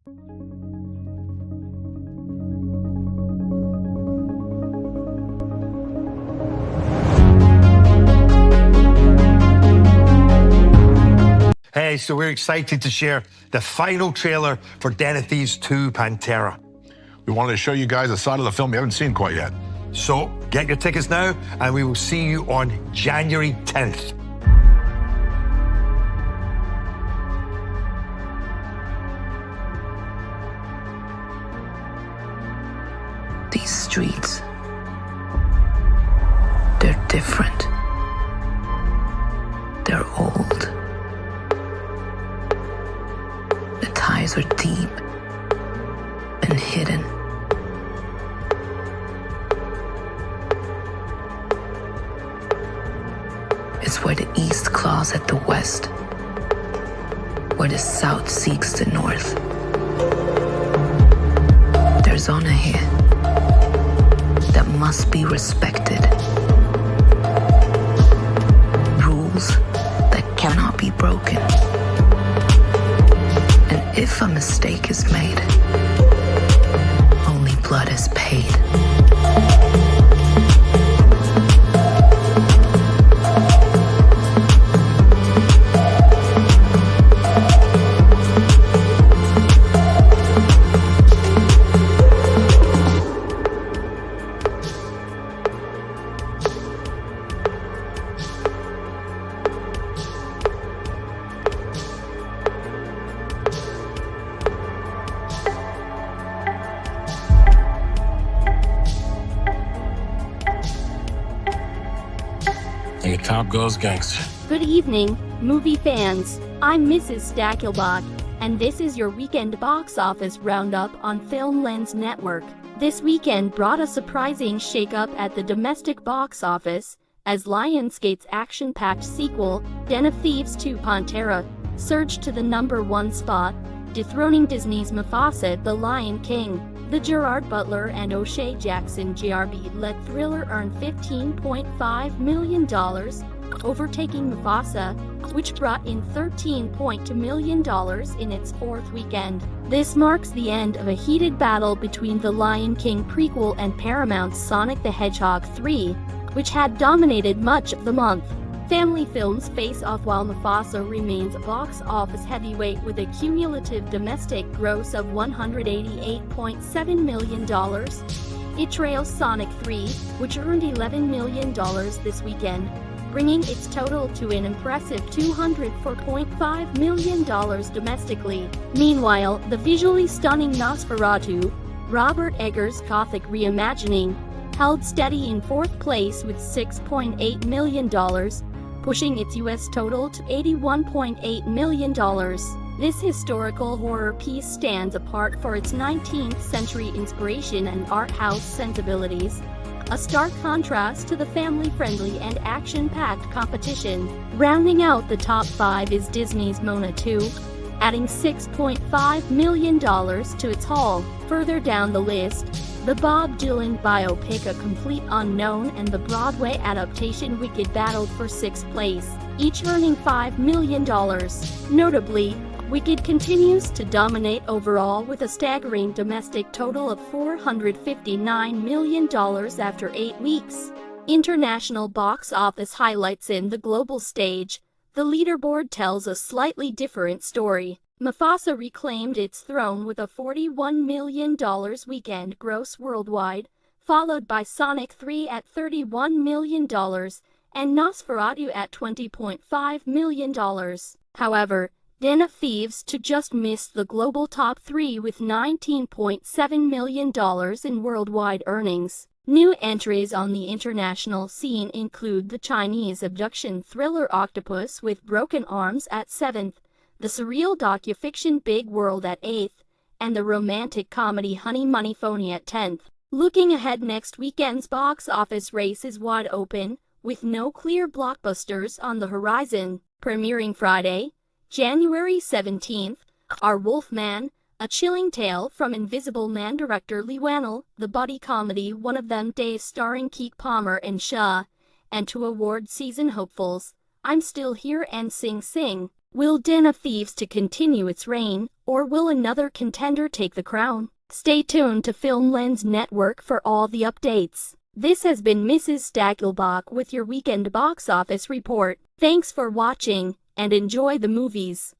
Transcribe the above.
Hey, so we're excited to share the final trailer for Den of Thieves 2 Pantera. We wanted to show you guys a side of the film you haven't seen quite yet. So get your tickets now, and we will see you on January 10th. These streets, they're different. They're old. The ties are deep and hidden. It's where the East claws at the West, where the South seeks the North. There's honor here that must be respected. Rules that cannot be broken. And if a mistake is made, only blood is paid. Hey, cop goes gangster. Good evening, movie fans. I'm Mrs. Stackelbach, and this is your weekend box office roundup on Film Lens Network. This weekend brought a surprising shakeup at the domestic box office, as Lionsgate's action-packed sequel, Den of Thieves 2 Pantera, surged to the #1 spot, dethroning Disney's Mufasa The Lion King. The Gerard, Butler and O'Shea Jackson GRB-led thriller earned $15.5 million, overtaking Mufasa, which brought in $13.2 million in its fourth weekend. This marks the end of a heated battle between The Lion King prequel and Paramount's Sonic the Hedgehog 3, which had dominated much of the month. Family films face off while Mufasa remains a box office heavyweight with a cumulative domestic gross of $188.7 million. It trails Sonic 3, which earned $11 million this weekend, bringing its total to an impressive $204.5 million domestically. Meanwhile, the visually stunning Nosferatu, Robert Eggers' Gothic reimagining, held steady in fourth place with $6.8 million, pushing its U.S. total to $81.8 million. This historical horror piece stands apart for its 19th century inspiration and art house sensibilities, a stark contrast to the family-friendly and action-packed competition. Rounding out the top 5 is Disney's Moana 2, adding $6.5 million to its haul. Further down the list, the Bob Dylan biopic A Complete Unknown and the Broadway adaptation Wicked battled for 6th place, each earning $5 million. Notably, Wicked continues to dominate overall with a staggering domestic total of $459 million after 8 weeks. International box office highlights. In the global stage, the leaderboard tells a slightly different story. Mufasa reclaimed its throne with a $41 million weekend gross worldwide, followed by Sonic 3 at $31 million and Nosferatu at $20.5 million. However, Den of Thieves 2 just missed the global top 3 with $19.7 million in worldwide earnings. New entries on the international scene include the Chinese abduction thriller Octopus with Broken Arms at 7th, the surreal docu-fiction Big World at 8th, and the romantic comedy Honey Money Phony at 10th. Looking ahead, next weekend's box office race is wide open, with no clear blockbusters on the horizon. Premiering Friday, January 17th, are Wolfman, a chilling tale from Invisible Man director Lee Wannell, the buddy comedy One of Them Days starring Keke Palmer and Shaw, and 2 award season hopefuls, I'm Still Here and Sing Sing. Will Den of Thieves to continue its reign, or will another contender take the crown? Stay tuned to Film Lens Network for all the updates. This has been Mrs. Stackelbach with your weekend box office report. Thanks for watching, and enjoy the movies.